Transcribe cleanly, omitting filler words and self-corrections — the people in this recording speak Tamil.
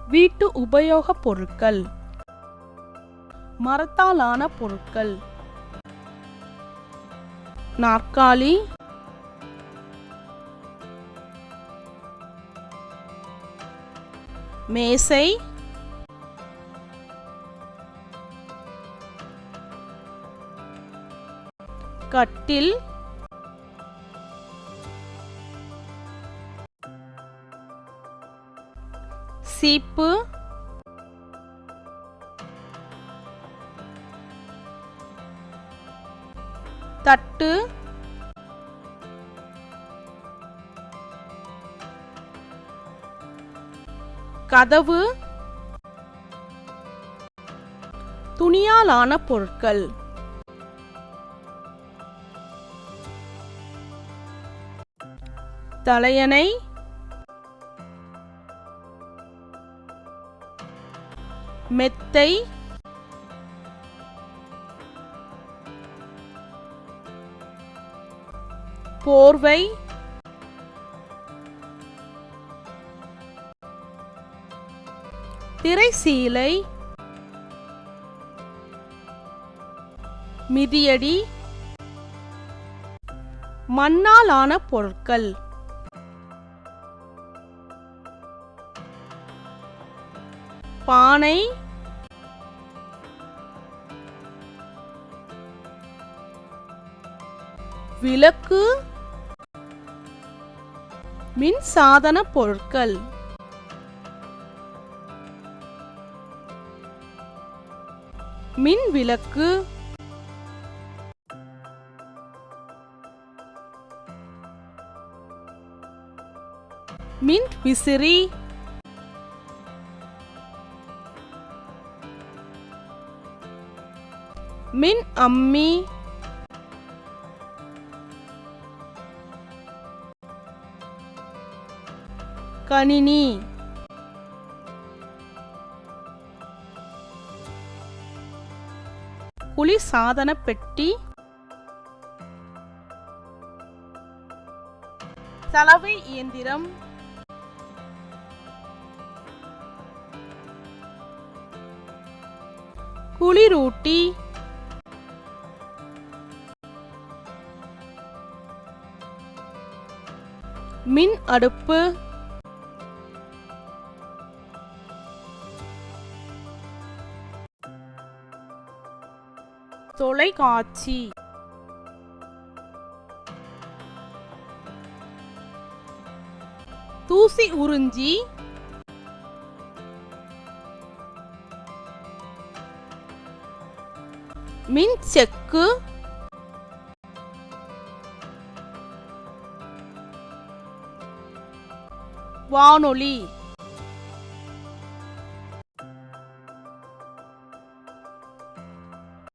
வீட்டு உபயோகப் பொருட்கள். மரத்தாலான பொருட்கள். நாற்காலி, மேசை, கட்டில், சீப்பு, தட்டு, கதவு, துணியாலான பொருட்கள். தலையணை, மெத்தை, போர்வை, திரைசீலை, மிதியடி, மண்ணாலான பொருட்கள். பானை, விளக்கு, மின்சாதன பொருட்கள். மின் விளக்கு, மின் விசிறி, மின் அம்மி, கணினி. குளிர்சாதன பெட்டி, சலவை இயந்திரம், குளிரூட்டி, மின் அடுப்பு, தொலைக்காட்சி. தூசி உறிஞ்சி, மின் செக்கு, வானொலி.